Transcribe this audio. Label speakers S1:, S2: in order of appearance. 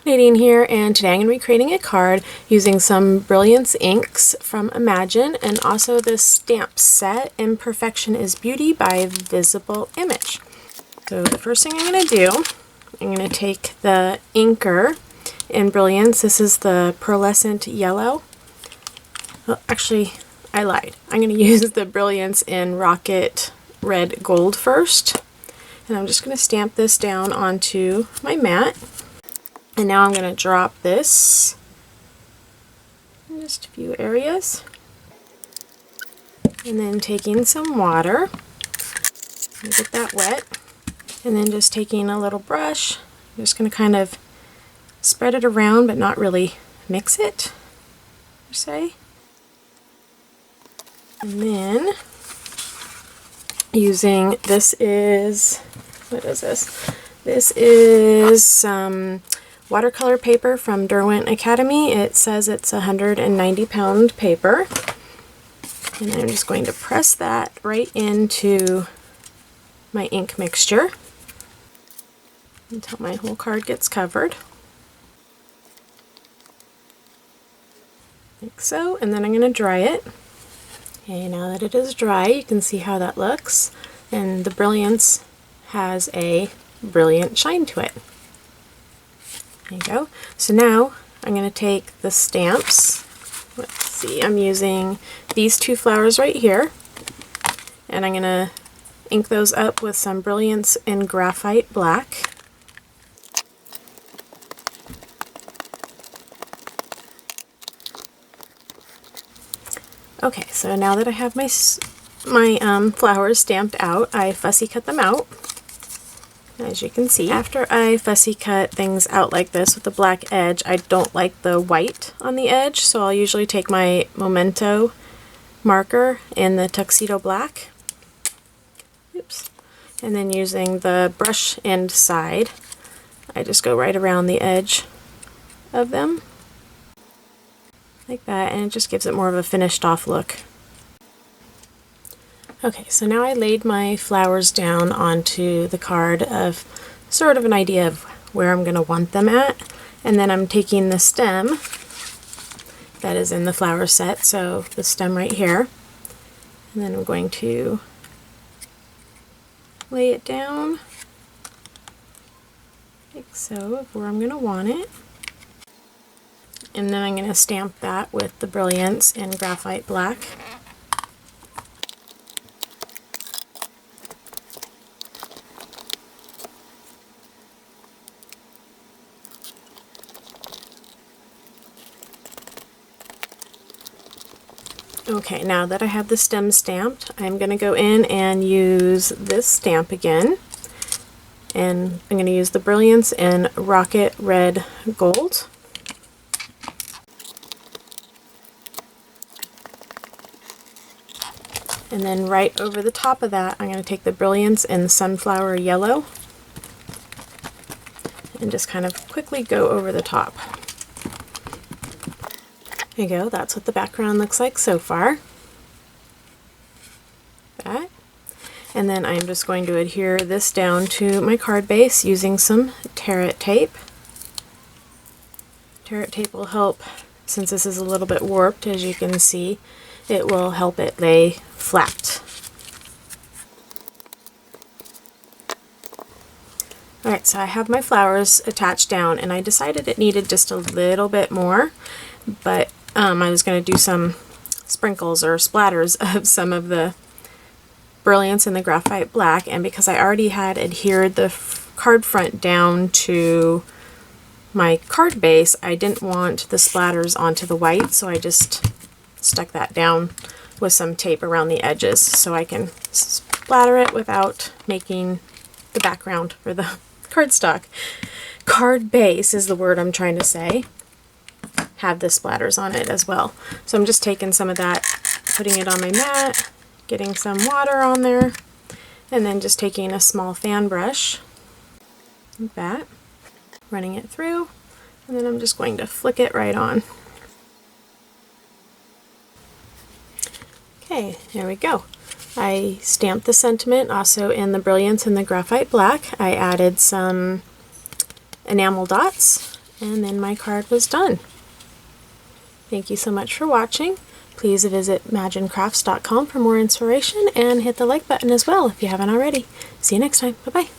S1: Nadine here, and today I'm going to be creating a card using some Brilliance inks from Imagine and also this stamp set, Imperfection is Beauty by Visible Image. So the first thing I'm going to do, I'm going to take the inker in Brilliance. This is the pearlescent yellow. Well, actually, I lied. I'm going to use the Brilliance in Rocket Red Gold first. And I'm just going to stamp this down onto my mat. And now I'm going to drop this in just a few areas. And then taking some water, get that wet. And then just taking a little brush, I'm just going to kind of spread it around but not really mix it, per se. And then using, this is, what is this? This is some watercolor paper from Derwent Academy. It says it's 190-pound paper. And I'm just going to press that right into my ink mixture until my whole card gets covered. Like so. And then I'm going to dry it. Okay, now that it is dry, you can see how that looks. And the Brilliance has a brilliant shine to it. There you go. So now I'm going to take the stamps. Let's see, I'm using these two flowers right here. And I'm going to ink those up with some Brilliance in Graphite Black. Okay, so now that I have my flowers stamped out, I fussy cut them out. As you can see, after I fussy cut things out like this with the black edge, I don't like the white on the edge, so I'll usually take my Memento marker in the Tuxedo Black. Oops. And then using the brush end side, I just go right around the edge of them. Like that, and it just gives it more of a finished off look. Okay, so now I laid my flowers down onto the card of sort of an idea of where I'm going to want them at. And then I'm taking the stem that is in the flower set, so the stem right here. And then I'm going to lay it down like so, of where I'm going to want it. And then I'm going to stamp that with the Brilliance in Graphite Black. Okay, now that I have the stem stamped, I'm going to go in and use this stamp again. And I'm going to use the Brilliance in Rocket Red Gold. And then right over the top of that, I'm going to take the Brilliance in Sunflower Yellow and just kind of quickly go over the top. There you go, that's what the background looks like so far. That. And then I'm just going to adhere this down to my card base using some Tear-It tape. Tear-It tape will help, since this is a little bit warped, as you can see, it will help it lay flat. Alright, so I have my flowers attached down, and I decided it needed just a little bit more, but I was going to do some sprinkles or splatters of some of the Brilliance in the Graphite Black, and because I already had adhered the card front down to my card base, I didn't want the splatters onto the white, so I just stuck that down with some tape around the edges so I can splatter it without making the background for the cardstock. Card base is the word I'm trying to say. Have the splatters on it as well. So I'm just taking some of that, putting it on my mat, getting some water on there, and then just taking a small fan brush like that, running it through, and then I'm just going to flick it right on. Okay, there we go. I stamped the sentiment also in the Brilliance in the Graphite Black. I added some enamel dots And then my card was done. Thank you so much for watching. Please visit imaginecrafts.com for more inspiration and hit the like button as well if you haven't already. See you next time. Bye-bye.